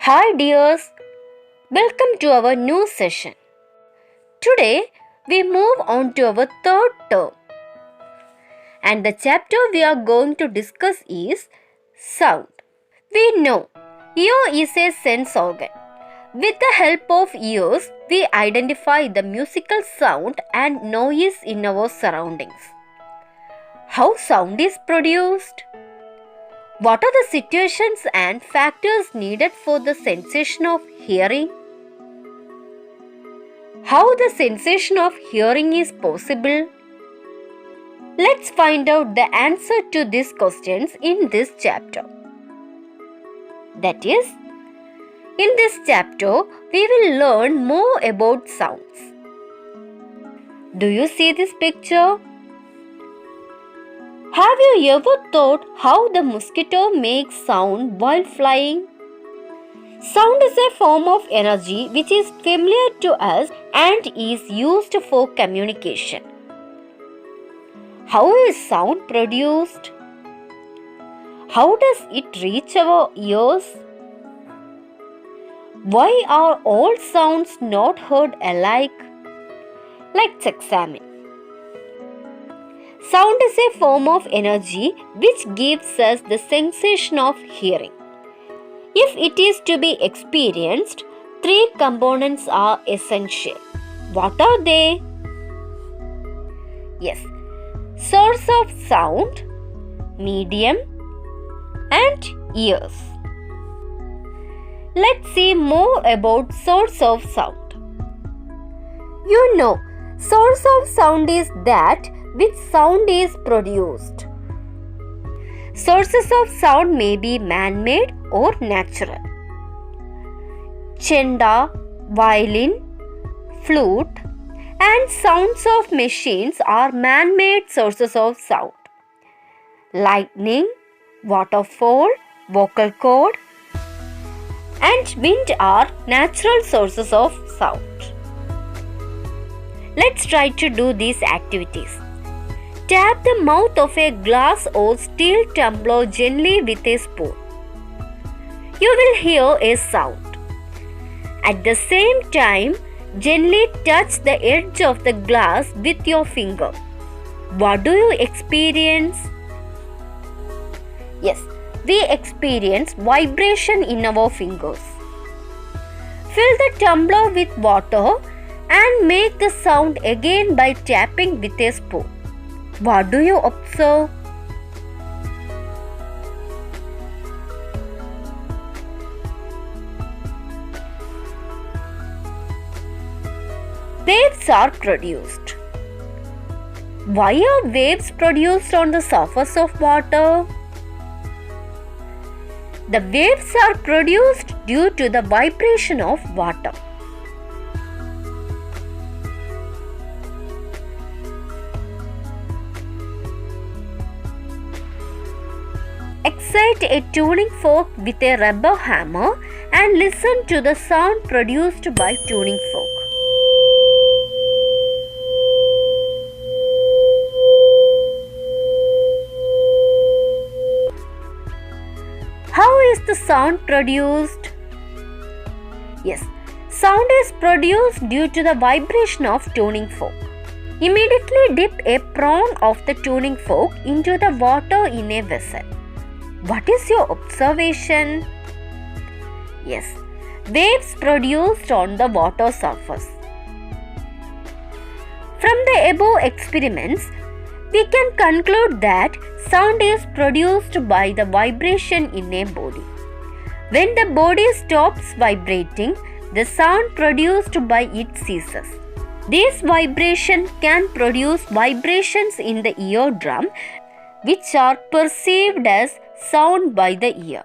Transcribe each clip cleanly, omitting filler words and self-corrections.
Hi dears, welcome to our new session. Today we move on to our third term and the chapter we are going to discuss is sound. We know ear is a sense organ. With the help of ears, we identify the musical sound and noise in our surroundings. How sound is produced? What are the situations and factors needed for the sensation of hearing? How the sensation of hearing is possible? Let's find out the answer to these questions in this chapter. That is, in this chapter, we will learn more about sounds. Do you see this picture? Have you ever thought how the mosquito makes sound while flying? Sound is a form of energy which is familiar to us and is used for communication. How is sound produced? How does it reach our ears? Why are all sounds not heard alike? Let's examine. Sound is a form of energy which gives us the sensation of hearing. If it is to be experienced, three components are essential. What are they? Yes, source of sound, medium, and ears. Let's see more about source of sound. You know, source of sound is that which sound is produced. Sources of sound may be man-made or natural. Chenda, violin, flute, and sounds of machines are man-made sources of sound. Lightning, waterfall, vocal cord, and wind are natural sources of sound. Let's try to do these activities. Tap the mouth of a glass or steel tumbler gently with a spoon. You will hear a sound. At the same time, gently touch the edge of the glass with your finger. What do you experience? Yes, we experience vibration in our fingers. Fill the tumbler with water and make the sound again by tapping with a spoon. What do you observe? Waves are produced. Why are waves produced on the surface of water? The waves are produced due to the vibration of water. Excite a tuning fork with a rubber hammer and listen to the sound produced by tuning fork. How is the sound produced? Yes, sound is produced due to the vibration of tuning fork. Immediately dip a prong of the tuning fork into the water in a vessel. What is your observation? Yes, waves produced on the water surface. From the above experiments, we can conclude that sound is produced by the vibration in a body. When the body stops vibrating, the sound produced by it ceases. This vibration can produce vibrations in the eardrum, which are perceived as sound by the ear.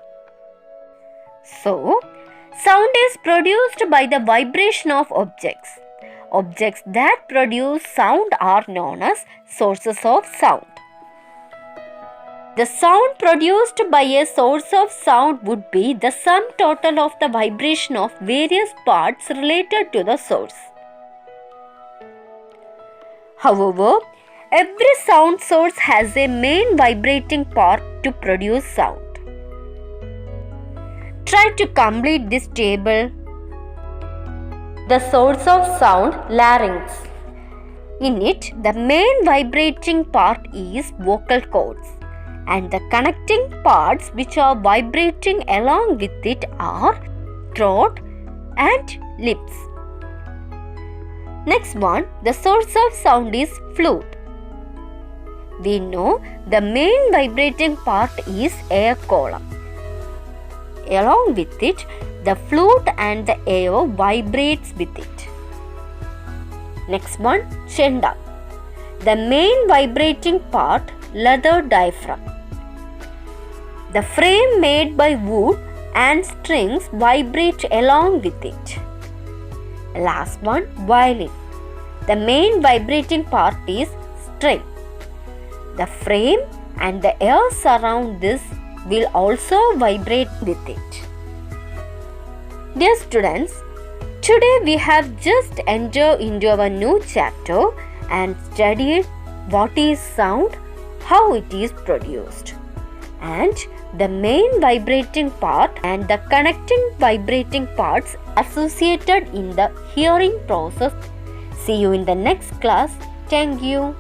So, sound is produced by the vibration of objects. Objects that produce sound are known as sources of sound. The sound produced by a source of sound would be the sum total of the vibration of various parts related to the source. However, every sound source has a main vibrating part to produce sound. Try to complete this table. The source of sound, larynx. In it, the main vibrating part is vocal cords, and the connecting parts which are vibrating along with it are throat and lips. Next one, the source of sound is flute. We know the main vibrating part is air column. Along with it, the flute and the air vibrates with it. Next one, chenda. The main vibrating part, leather diaphragm. The frame made by wood and strings vibrate along with it. Last one, violin. The main vibrating part is string. The frame and the air surround this will also vibrate with it. Dear students, today we have just entered into our new chapter and studied what is sound, how it is produced, and the main vibrating part and the connecting vibrating parts associated in the hearing process. See you in the next class. Thank you.